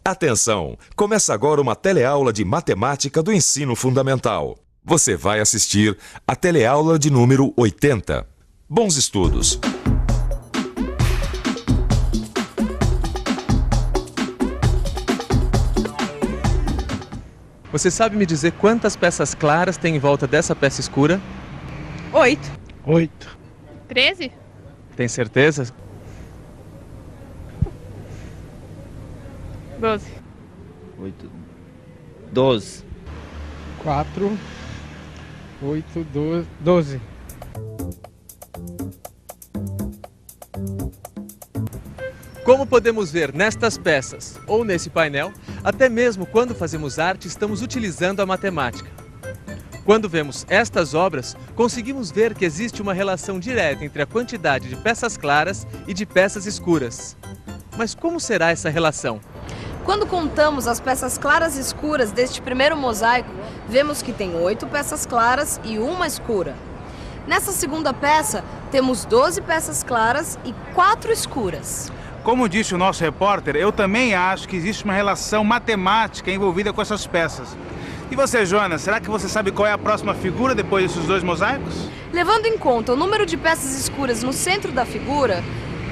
Atenção! Começa agora uma teleaula de matemática do ensino fundamental. Você vai assistir a teleaula de número 80. Bons estudos! Você sabe me dizer quantas peças claras tem em volta dessa peça escura? 8. 8. 13? Tem certeza? 12. 8. 12. 4. 8, 12. Como podemos ver nestas peças ou nesse painel, até mesmo quando fazemos arte estamos utilizando a matemática. Quando vemos estas obras, conseguimos ver que existe uma relação direta entre a quantidade de peças claras e de peças escuras. Mas como será essa relação? Quando contamos as peças claras e escuras deste primeiro mosaico, vemos que tem 8 peças claras e uma escura. Nessa segunda peça, temos 12 peças claras e 4 escuras. Como disse o nosso repórter, eu também acho que existe uma relação matemática envolvida com essas peças. E você, Jonas, será que você sabe qual é a próxima figura depois desses 2 mosaicos? Levando em conta o número de peças escuras no centro da figura,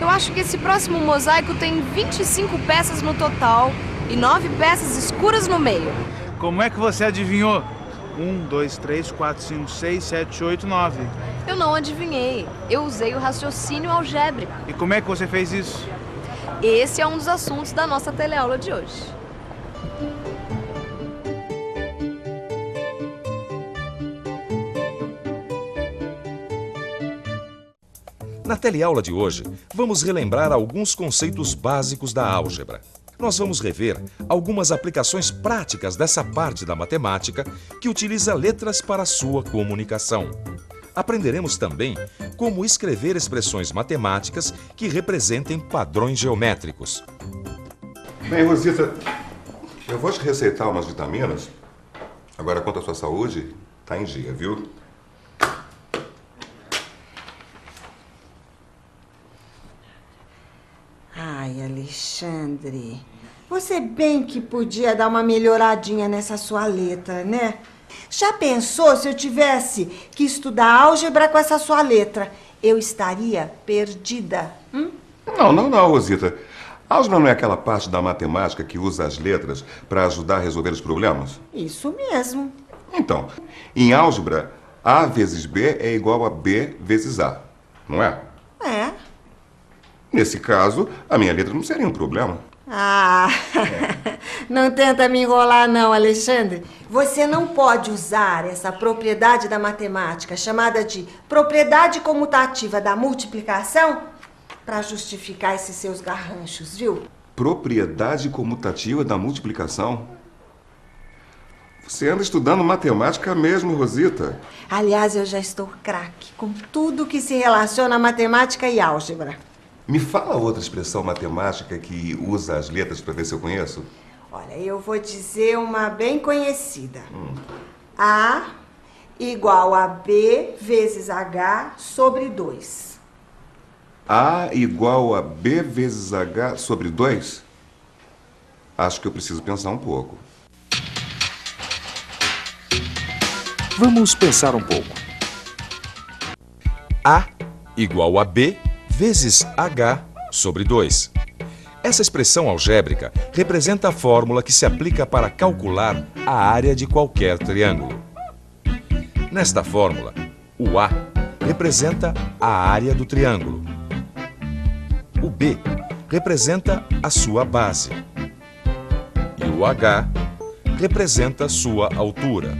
eu acho que esse próximo mosaico tem 25 peças no total e 9 peças escuras no meio. Como é que você adivinhou? 1, 2, 3, 4, 5, 6, 7, 8, 9. Eu não adivinhei. Eu usei o raciocínio algébrico. E como é que você fez isso? Esse é um dos assuntos da nossa teleaula de hoje. Na teleaula de hoje, vamos relembrar alguns conceitos básicos da álgebra. Nós vamos rever algumas aplicações práticas dessa parte da matemática que utiliza letras para sua comunicação. Aprenderemos também como escrever expressões matemáticas que representem padrões geométricos. Bem, Rosita, eu vou te receitar umas vitaminas. Agora, quanto à sua saúde, tá em dia, viu? Ai, Alexandre, você bem que podia dar uma melhoradinha nessa sua letra, né? Já pensou se eu tivesse que estudar álgebra com essa sua letra? Eu estaria perdida. Não, Rosita. Álgebra não é aquela parte da matemática que usa as letras para ajudar a resolver os problemas? Isso mesmo. Então, em álgebra, A vezes B é igual a B vezes A, não é? É. Nesse caso, a minha letra não seria um problema. Ah, não tenta me enrolar não, Alexandre. Você não pode usar essa propriedade da matemática, chamada de propriedade comutativa da multiplicação, para justificar esses seus garranchos, viu? Propriedade comutativa da multiplicação? Você anda estudando matemática mesmo, Rosita? Aliás, eu já estou craque com tudo que se relaciona a matemática e álgebra. Me fala outra expressão matemática que usa as letras para ver se eu conheço. Olha, eu vou dizer uma bem conhecida. A igual a B vezes H sobre 2. A igual a B vezes H sobre 2? Acho que eu preciso pensar um pouco. Vamos pensar um pouco. A igual a B vezes H sobre 2. Essa expressão algébrica representa a fórmula que se aplica para calcular a área de qualquer triângulo. Nesta fórmula, o A representa a área do triângulo. O B representa a sua base. E o H representa sua altura.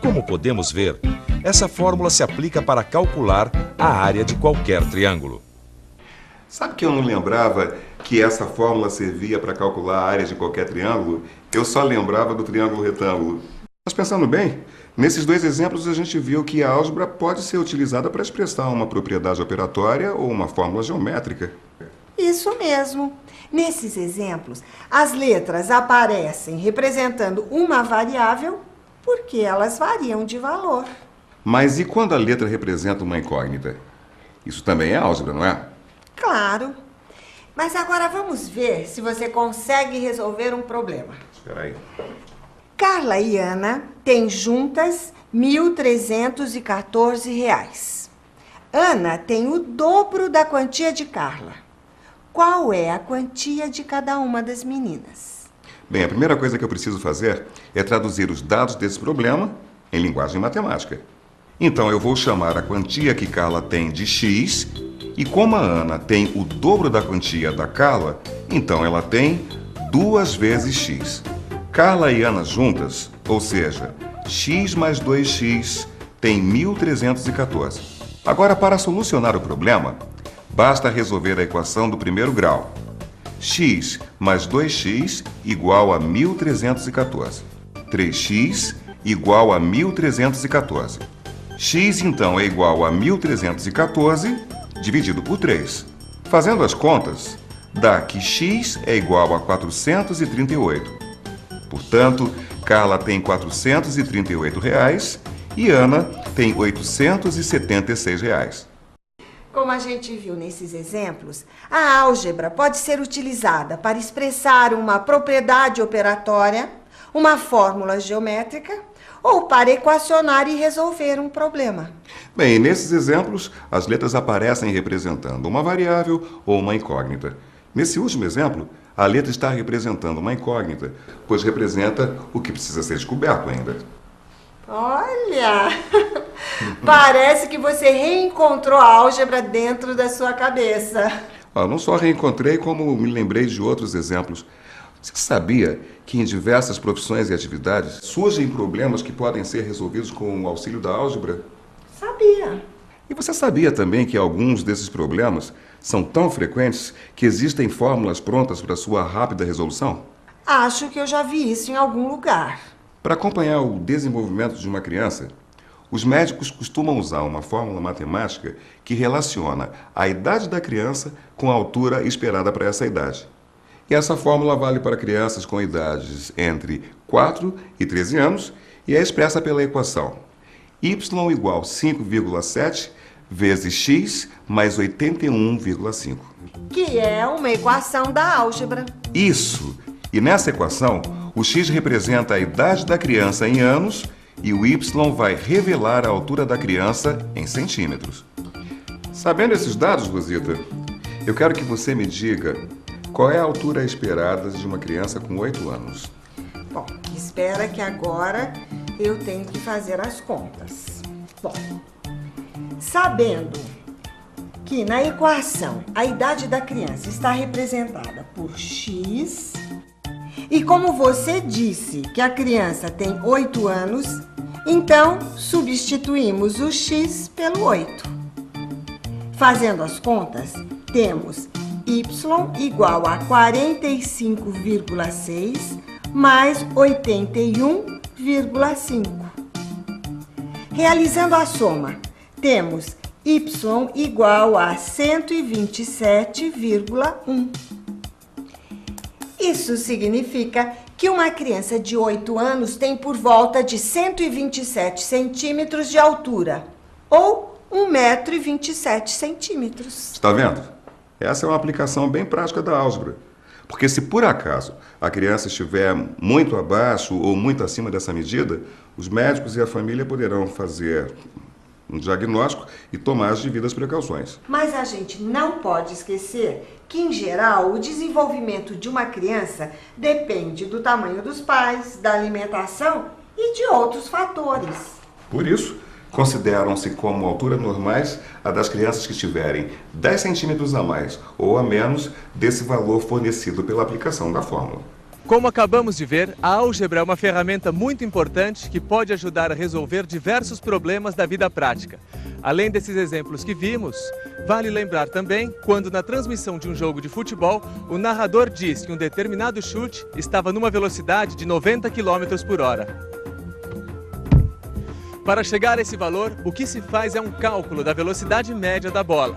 Como podemos ver, essa fórmula se aplica para calcular a área de qualquer triângulo. Sabe que eu não lembrava que essa fórmula servia para calcular a área de qualquer triângulo? Eu só lembrava do triângulo retângulo. Mas pensando bem, nesses 2 exemplos a gente viu que a álgebra pode ser utilizada para expressar uma propriedade operatória ou uma fórmula geométrica. Isso mesmo. Nesses exemplos, as letras aparecem representando uma variável porque elas variam de valor. Mas e quando a letra representa uma incógnita? Isso também é álgebra, não é? Claro. Mas agora vamos ver se você consegue resolver um problema. Espera aí. Carla e Ana têm juntas R$ 1.314. Ana tem o dobro da quantia de Carla. Qual é a quantia de cada uma das meninas? Bem, a primeira coisa que eu preciso fazer é traduzir os dados desse problema em linguagem matemática. Então, eu vou chamar a quantia que Carla tem de x, e como a Ana tem o dobro da quantia da Carla, então ela tem 2 vezes x. Carla e Ana juntas, ou seja, x mais 2x, tem 1.314. Agora, para solucionar o problema, basta resolver a equação do primeiro grau. X mais 2x igual a 1.314. 3x igual a 1.314. X, então, é igual a 1.314 dividido por 3. Fazendo as contas, dá que x é igual a 438. Portanto, Carla tem R$ 438 e Ana tem R$ 876. Como a gente viu nesses exemplos, a álgebra pode ser utilizada para expressar uma propriedade operatória, uma fórmula geométrica ou para equacionar e resolver um problema. Bem, nesses exemplos, as letras aparecem representando uma variável ou uma incógnita. Nesse último exemplo, a letra está representando uma incógnita, pois representa o que precisa ser descoberto ainda. Olha! Parece que você reencontrou a álgebra dentro da sua cabeça. Não só reencontrei, como me lembrei de outros exemplos. Você sabia que em diversas profissões e atividades surgem problemas que podem ser resolvidos com o auxílio da álgebra? Sabia. E você sabia também que alguns desses problemas são tão frequentes que existem fórmulas prontas para sua rápida resolução? Acho que eu já vi isso em algum lugar. Para acompanhar o desenvolvimento de uma criança, os médicos costumam usar uma fórmula matemática que relaciona a idade da criança com a altura esperada para essa idade. E essa fórmula vale para crianças com idades entre 4 e 13 anos e é expressa pela equação y igual 5,7 vezes x mais 81,5. Que é uma equação da álgebra. Isso! E nessa equação, o x representa a idade da criança em anos e o y vai revelar a altura da criança em centímetros. Sabendo esses dados, Rosita, eu quero que você me diga qual é a altura esperada de uma criança com 8 anos. Bom, espera que agora eu tenho que fazer as contas. Bom, sabendo que na equação a idade da criança está representada por x, e como você disse que a criança tem 8 anos, então substituímos o x pelo 8. Fazendo as contas, temos y igual a 45,6 mais 81,5. Realizando a soma, temos y igual a 127,1. Isso significa que uma criança de 8 anos tem por volta de 127 centímetros de altura, ou 1,27 m. Está vendo? Essa é uma aplicação bem prática da álgebra. Porque se por acaso a criança estiver muito abaixo ou muito acima dessa medida, os médicos e a família poderão fazer um diagnóstico e tomar as devidas precauções. Mas a gente não pode esquecer que, em geral, o desenvolvimento de uma criança depende do tamanho dos pais, da alimentação e de outros fatores. Por isso, consideram-se como altura normais a das crianças que tiverem 10 centímetros a mais ou a menos desse valor fornecido pela aplicação da fórmula. Como acabamos de ver, a álgebra é uma ferramenta muito importante que pode ajudar a resolver diversos problemas da vida prática. Além desses exemplos que vimos, vale lembrar também quando na transmissão de um jogo de futebol, o narrador diz que um determinado chute estava numa velocidade de 90 km por hora. Para chegar a esse valor, o que se faz é um cálculo da velocidade média da bola.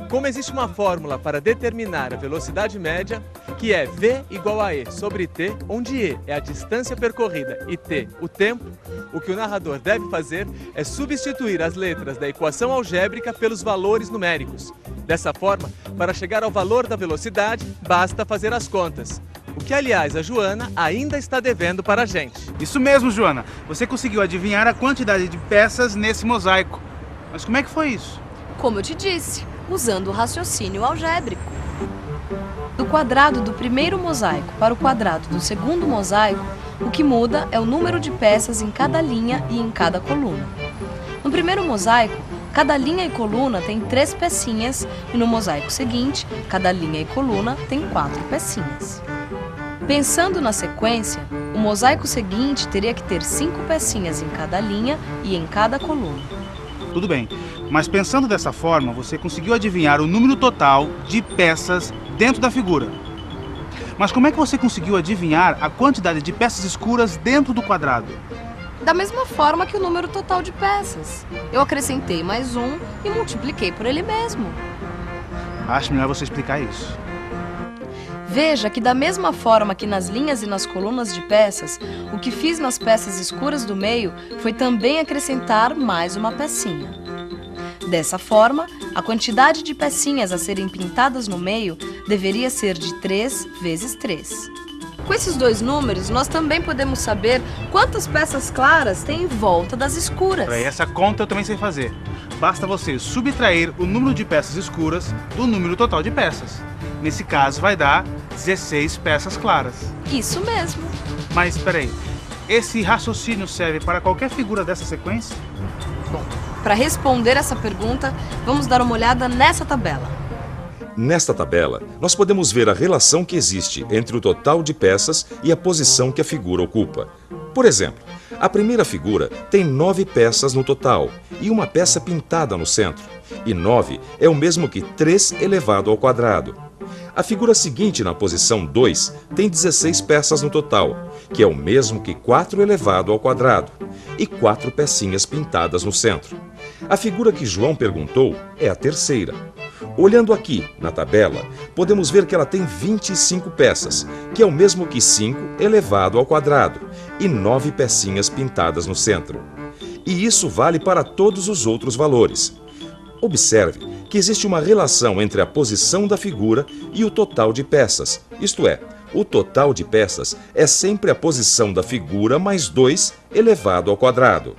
Como existe uma fórmula para determinar a velocidade média, que é V igual a E sobre T, onde E é a distância percorrida e T o tempo, o que o narrador deve fazer é substituir as letras da equação algébrica pelos valores numéricos. Dessa forma, para chegar ao valor da velocidade, basta fazer as contas. O que, aliás, a Joana ainda está devendo para a gente. Isso mesmo, Joana. Você conseguiu adivinhar a quantidade de peças nesse mosaico. Mas como é que foi isso? Como eu te disse, usando o raciocínio algébrico. Do quadrado do primeiro mosaico para o quadrado do segundo mosaico, o que muda é o número de peças em cada linha e em cada coluna. No primeiro mosaico, cada linha e coluna tem 3 pecinhas e no mosaico seguinte, cada linha e coluna tem 4 pecinhas. Pensando na sequência, o mosaico seguinte teria que ter 5 pecinhas em cada linha e em cada coluna. Tudo bem, mas pensando dessa forma, você conseguiu adivinhar o número total de peças dentro da figura. Mas como é que você conseguiu adivinhar a quantidade de peças escuras dentro do quadrado? Da mesma forma que o número total de peças. Eu acrescentei mais um e multipliquei por ele mesmo. Acho melhor você explicar isso. Veja que da mesma forma que nas linhas e nas colunas de peças, o que fiz nas peças escuras do meio foi também acrescentar mais uma pecinha. Dessa forma, a quantidade de pecinhas a serem pintadas no meio deveria ser de 3 vezes 3. Com esses 2 números, nós também podemos saber quantas peças claras tem em volta das escuras. Essa conta eu também sei fazer. Basta você subtrair o número de peças escuras do número total de peças. Nesse caso, vai dar 16 peças claras. Isso mesmo. Mas, peraí, esse raciocínio serve para qualquer figura dessa sequência? Bom, para responder essa pergunta, vamos dar uma olhada nessa tabela. Nesta tabela, nós podemos ver a relação que existe entre o total de peças e a posição que a figura ocupa. Por exemplo, a primeira figura tem 9 peças no total e uma peça pintada no centro. E 9 é o mesmo que 3 elevado ao quadrado. A figura seguinte, na posição 2, tem 16 peças no total, que é o mesmo que 4 elevado ao quadrado, e 4 pecinhas pintadas no centro. A figura que João perguntou é a terceira. Olhando aqui, na tabela, podemos ver que ela tem 25 peças, que é o mesmo que 5 elevado ao quadrado, e 9 pecinhas pintadas no centro. E isso vale para todos os outros valores. Observe que existe uma relação entre a posição da figura e o total de peças, isto é, o total de peças é sempre a posição da figura mais 2 elevado ao quadrado.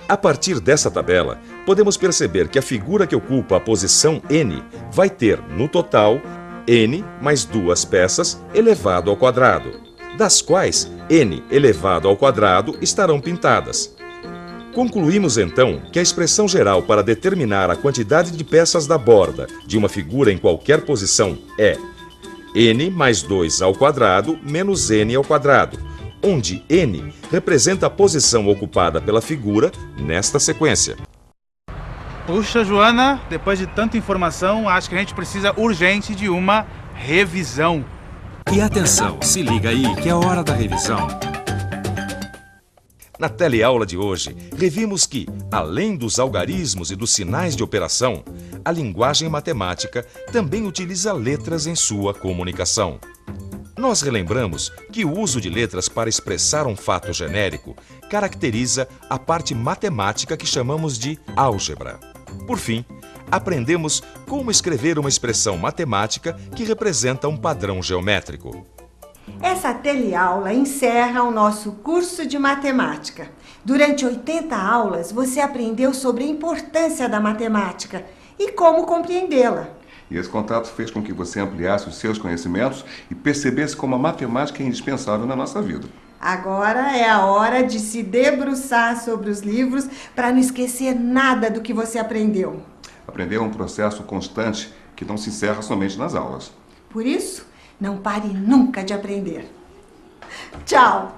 A partir dessa tabela, podemos perceber que a figura que ocupa a posição N vai ter, no total, N mais 2 peças elevado ao quadrado, das quais N elevado ao quadrado estarão pintadas. Concluímos então que a expressão geral para determinar a quantidade de peças da borda de uma figura em qualquer posição é N mais 2 ao quadrado menos N ao quadrado, onde N representa a posição ocupada pela figura nesta sequência. Puxa, Joana, depois de tanta informação, acho que a gente precisa urgente de uma revisão. E atenção, se liga aí que é hora da revisão. Na teleaula de hoje, revimos que, além dos algarismos e dos sinais de operação, a linguagem matemática também utiliza letras em sua comunicação. Nós relembramos que o uso de letras para expressar um fato genérico caracteriza a parte matemática que chamamos de álgebra. Por fim, aprendemos como escrever uma expressão matemática que representa um padrão geométrico. Essa teleaula encerra o nosso curso de matemática. Durante 80 aulas, você aprendeu sobre a importância da matemática e como compreendê-la. E esse contato fez com que você ampliasse os seus conhecimentos e percebesse como a matemática é indispensável na nossa vida. Agora é a hora de se debruçar sobre os livros para não esquecer nada do que você aprendeu. Aprender é um processo constante que não se encerra somente nas aulas. Por isso, não pare nunca de aprender. Tchau!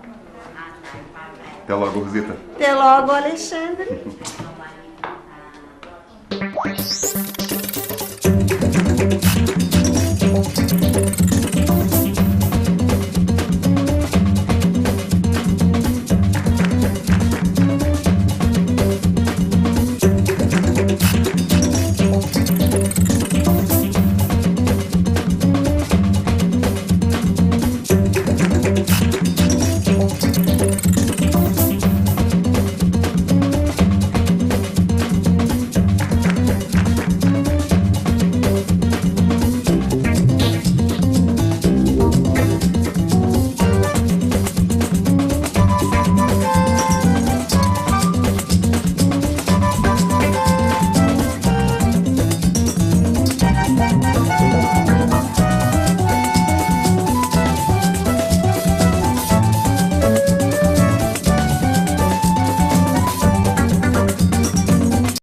Até logo, Rosita. Até logo, Alexandre. Thank you.